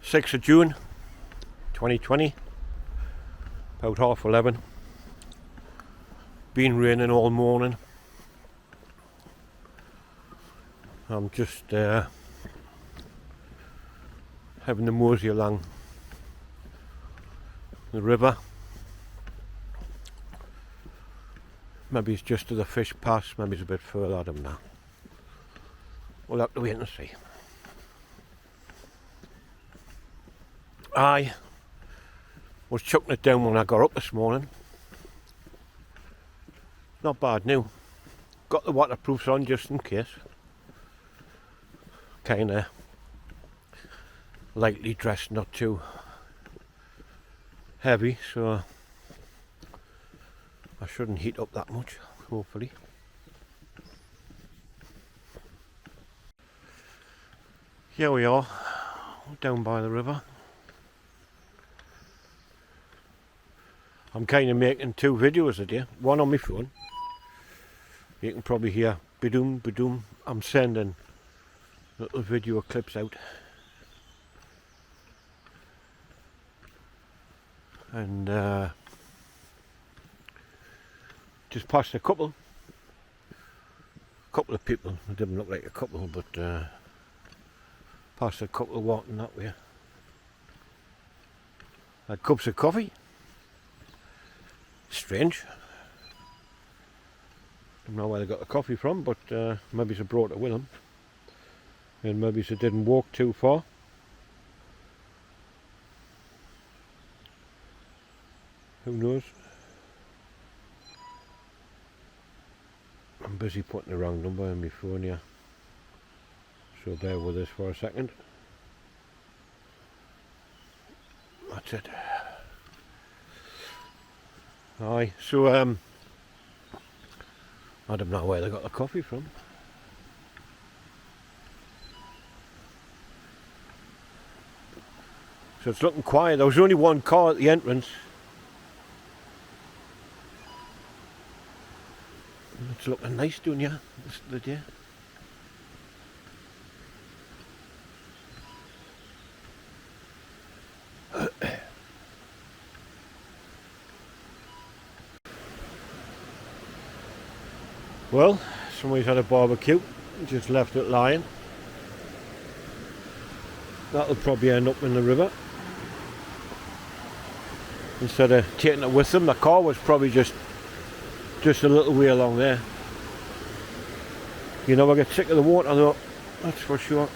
6th of June 2020, about 11:30. Been raining all morning. I'm just having to mosey along the river. Maybe it's just to the fish pass, maybe it's a bit further, I don't know. We'll have to wait and see. I was chucking it down when I got up this morning. Not bad new. Got the waterproofs on just in case. Kinda lightly dressed, not too heavy, so I shouldn't heat up that much, hopefully. Here we are, down by the river. I'm kind of making two videos a day, one on my phone. You can probably hear ba-doom, ba-doom. I'm sending little video clips out. And just passed a couple of people. It didn't look like a couple, but passed a couple walking that way. Had cups of coffee. Strange. Don't know where they got the coffee from, but maybe they brought it with them. And maybe they didn't walk too far. Who knows? I'm busy putting the wrong number on my phone here, so bear with us for a second. That's it. Aye, so I don't know where they got the coffee from. So it's looking quiet. There was only one car at the entrance. It's looking nice, don't you, this the day? Well, somebody's had a barbecue, just left it lying. That'll probably end up in the river. Instead of taking it with them, the car was probably just a little way along there. You never get sick of the water though, that's for sure.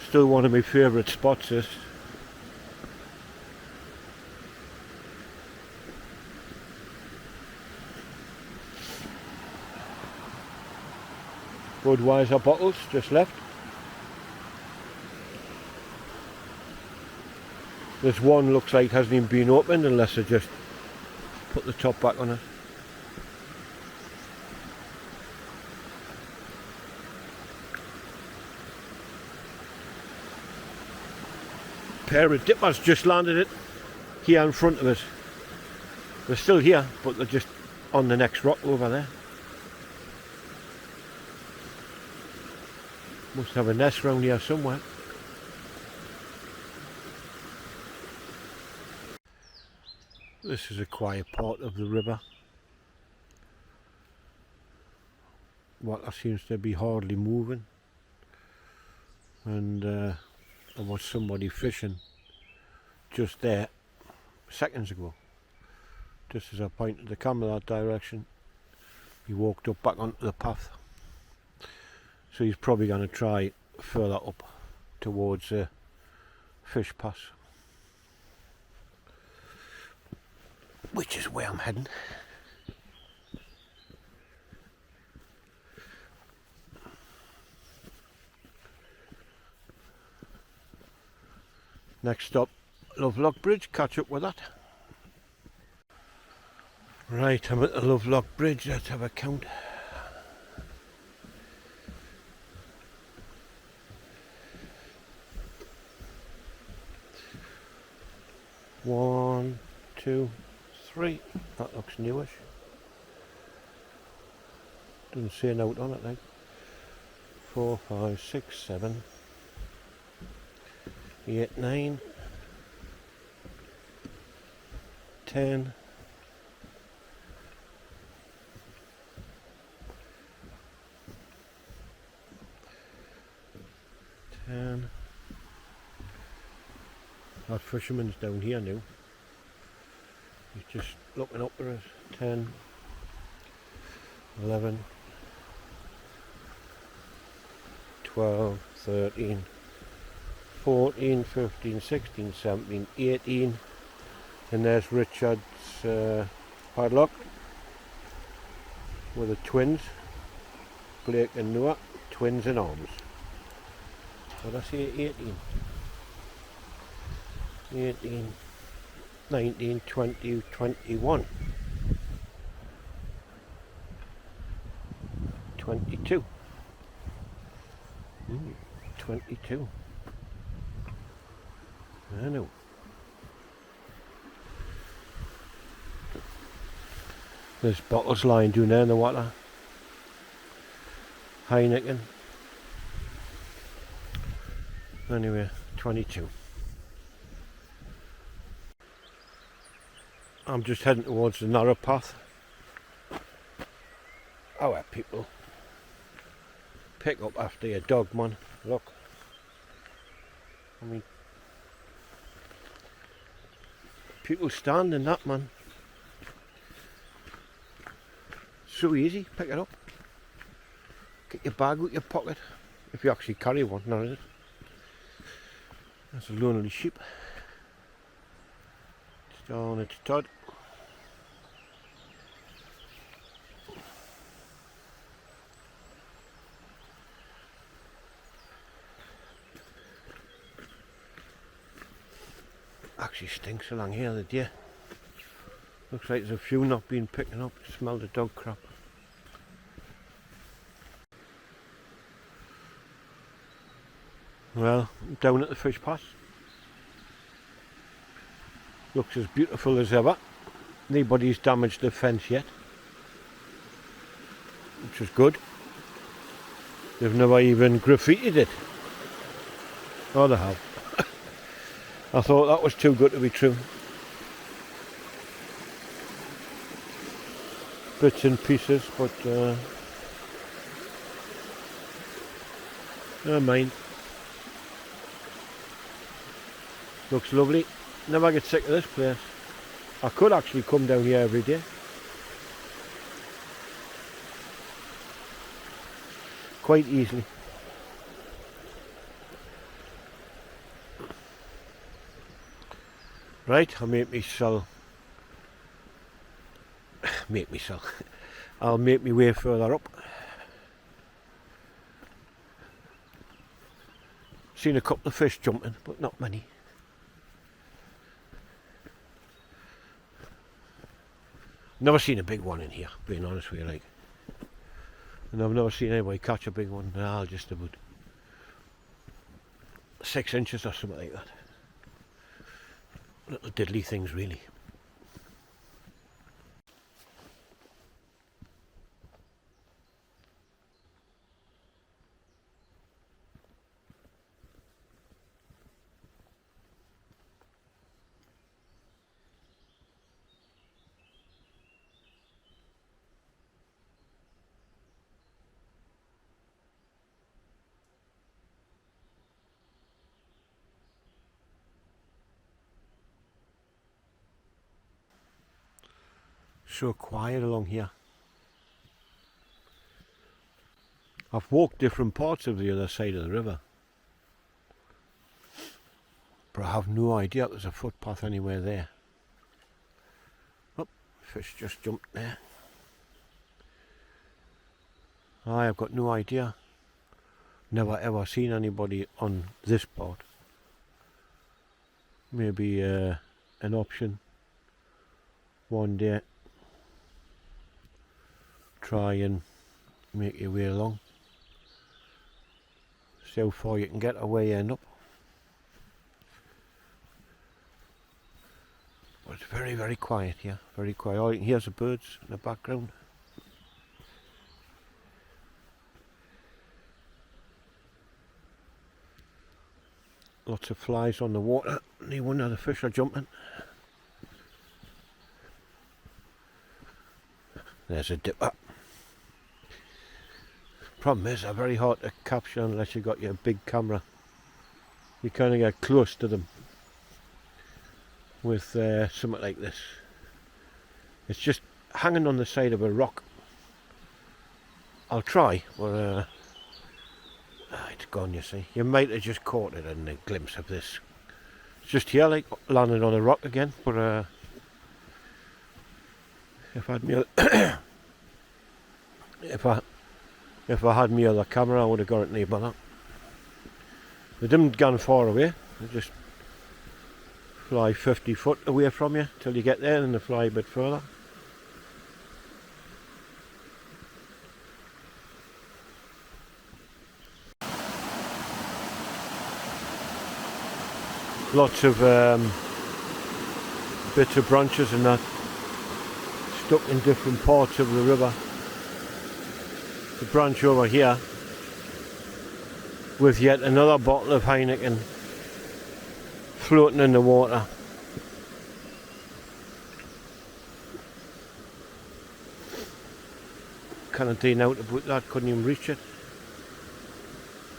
Still one of my favourite spots, this. Budweiser bottles just left. This one looks like hasn't even been opened unless I just put the top back on it. Pair of dippers just landed it here in front of us. They're still here, but they're just on the next rock over there. Must have a nest round here somewhere. This is a quiet part of the river. Water seems to be hardly moving. And there was somebody fishing just there seconds ago. Just as I pointed the camera that direction, he walked up back onto the path. So he's probably going to try further up towards Fish Pass, which is where I'm heading. Next stop, Lovelock Bridge, catch up with that. Right, I'm at the Lovelock Bridge, let's have a count. One, 2, 3. That looks newish. Doesn't say an out on it, like 4, 5, 6, 7, 8, 9, 10, 10. That fisherman's down here now. He's just looking up at us. 10, 11, 12, 13, 14, 15, 16, 17, 18. And there's Richard's padlock with the twins, Blake and Noah, twins in arms. What did I say? 18, 18, 19, 20, 21, 22. 22. I know. There's bottles lying down there in the water. Heineken. Anyway, 22. I'm just heading towards the narrow path. Our people pick up after your dog, man. Look. I mean, people stand in that, man. So easy, pick it up. Get your bag out your pocket, if you actually carry one, now is it? That's a lonely sheep. It's down its Todd. Actually stinks along here the day. Looks like there's a few not been picking up. Smell the dog crap. Well, down at the fish pass. Looks as beautiful as ever. Nobody's damaged the fence yet, which is good. They've never even graffitied it. Oh, they have. I thought that was too good to be true. Bits and pieces, but never mind. Looks lovely. Never get sick of this place. I could actually come down here every day. Quite easily. Right, I'll make me sell. I'll make me way further up. Seen a couple of fish jumping, but not many. Never seen a big one in here, being honest with you, like. And I've never seen anybody catch a big one. Nah, just about 6 inches or something like that. Little diddly things, really. So quiet along here. I've walked different parts of the other side of the river, but I have no idea there's a footpath anywhere there. Oh, fish just jumped there. I've got no idea. Never ever seen anybody on this part. Maybe an option one day. Try and make your way along. See how far you can get away and up. But it's very, very quiet here. Very quiet. All you can hear is the birds in the background. Lots of flies on the water. You wonder the fish are jumping. There's a dipper. Problem is, they're very hard to capture unless you've got your big camera. You kind of get close to them with something like this. It's just hanging on the side of a rock. I'll try, but it's gone, you see. You might have just caught it in a glimpse of this. It's just here, like, landed on a rock again, but if I had me if I had me other camera, I would have got it near by that. They didn't go far away. They just fly 50 foot away from you till you get there, and they fly a bit further. Lots of bits of branches and that stuck in different parts of the river. The branch over here with yet another bottle of Heineken floating in the water. Can't see now to put that, couldn't even reach it.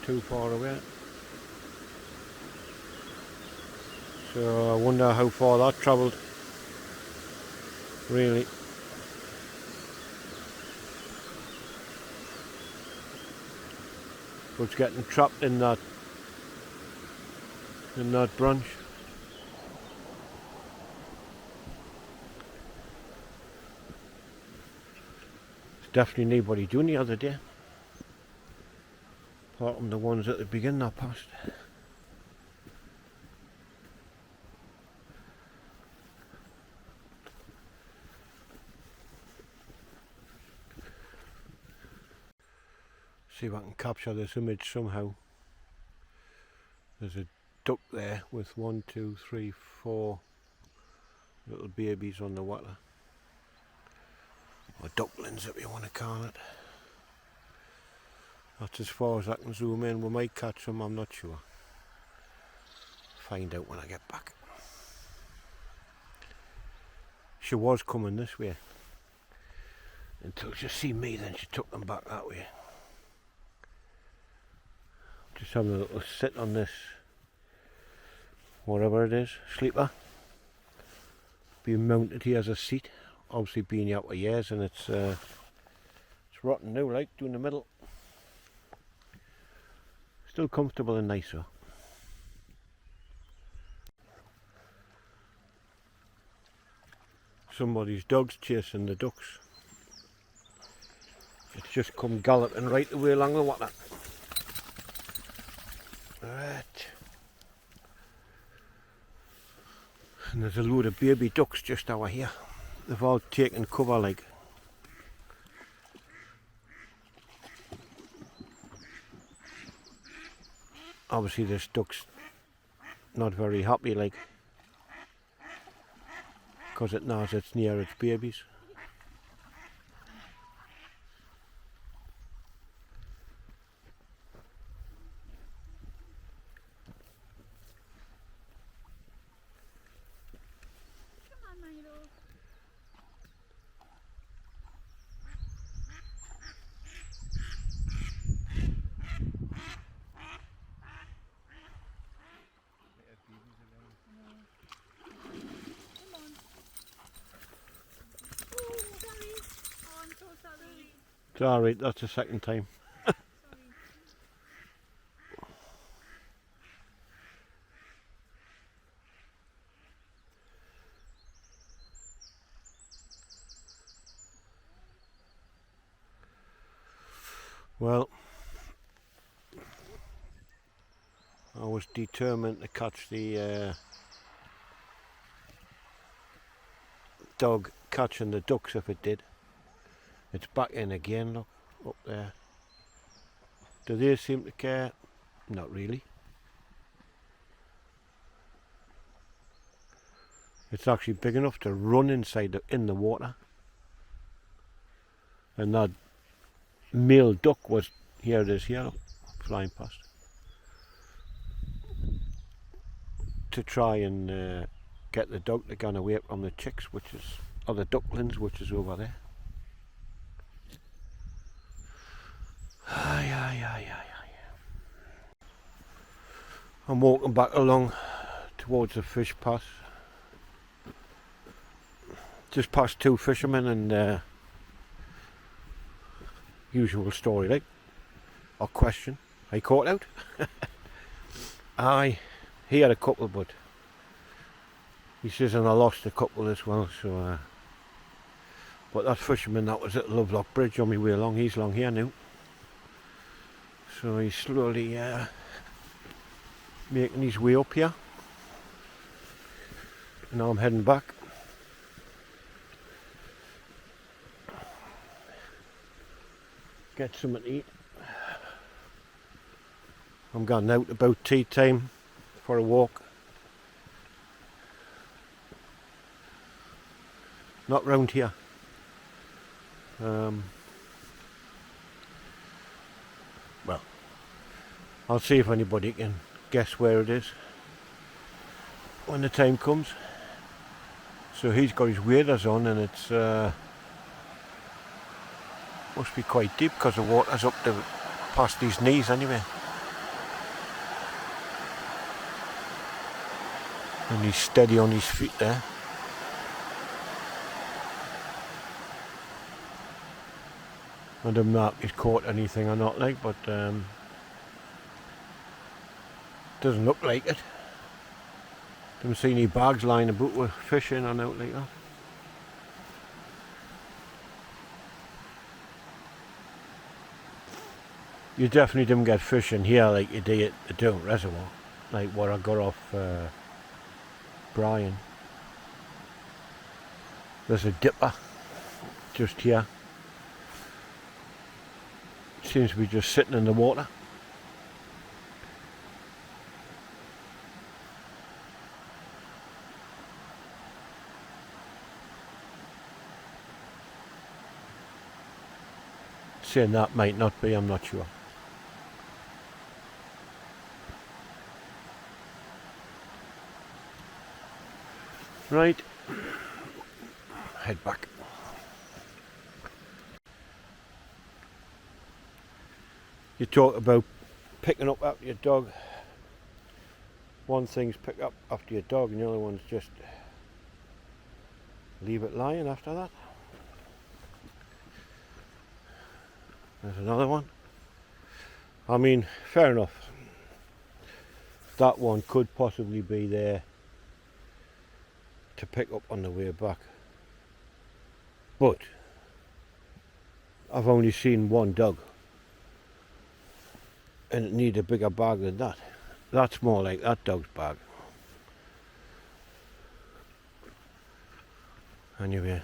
Too far away. So I wonder how far that travelled, really. But it's getting trapped in that branch. It's definitely nobody doing the other day. Apart from the ones at the beginning I passed. See if I can capture this image somehow. There's a duck there with 1, 2, 3, 4 little babies on the water. Or ducklings, if you want to call it. That's as far as I can zoom in. We might catch them, I'm not sure. Find out when I get back. She was coming this way. Until she seen me, then she took them back that way. Just having a little sit on this, whatever it is, sleeper. Being mounted here as a seat. Obviously been here for years, and it's rotten new, like, doing the middle. Still comfortable and nice though. Somebody's dog's chasing the ducks. It's just come galloping right away along the water. Right. And there's a load of baby ducks just over here. They've all taken cover, like. Obviously this duck's not very happy, like, because it knows it's near its babies. It's alright, that's the second time. Well, I was determined to catch the dog catching the ducks if it did. It's back in again, look, up there. Do they seem to care? Not really. It's actually big enough to run inside in the water. And that male duck was, here it is here, look, flying past. to try and get the duck to go away from the chicks, or the ducklings, which is over there. Aye, aye, aye, aye, aye. I'm walking back along towards the fish pass. Just past two fishermen, and usual story, like, or question. I caught out. Aye, he had a couple, but he says, and I lost a couple as well. So, but that fisherman that was at Lovelock Bridge on my way along, he's long here now. So he's slowly making his way up here. And now I'm heading back. Get something to eat. I'm going out about tea time for a walk. Not round here. Well, I'll see if anybody can guess where it is when the time comes. So he's got his waders on, and it's must be quite deep because the water's up to past his knees anyway. And he's steady on his feet there. I don't know if he's caught anything or not, like, but doesn't look like it. Don't see any bags lying about with fish in or out like that. You definitely didn't get fish in here like you did at the Down Reservoir, like what I got off Brian. There's a dipper just here. Seems to be just sitting in the water. Saying that might not be, I'm not sure. Right, head back. You talk about picking up after your dog. One thing's pick up after your dog, and the other one's just leave it lying after that. There's another one. I mean, fair enough. That one could possibly be there to pick up on the way back. But I've only seen one dog, and it needs a bigger bag than that. That's more like that dog's bag. Anyway.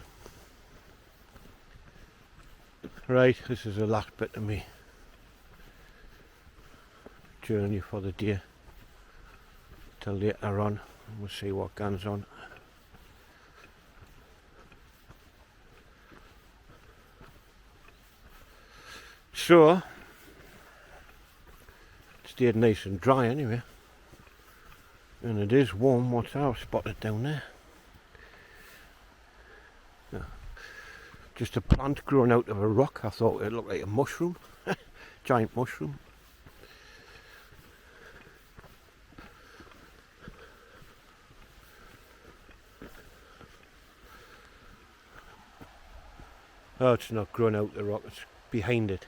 Right, this is the last bit of me journey for the day. Till later on, we'll see what goes on. So, it stayed nice and dry anyway. And it is warm, what's I've spotted down there. Yeah. Just a plant growing out of a rock. I thought it looked like a mushroom. Giant mushroom. Oh, it's not growing out the rock, it's behind it.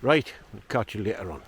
Right, we'll catch you later on.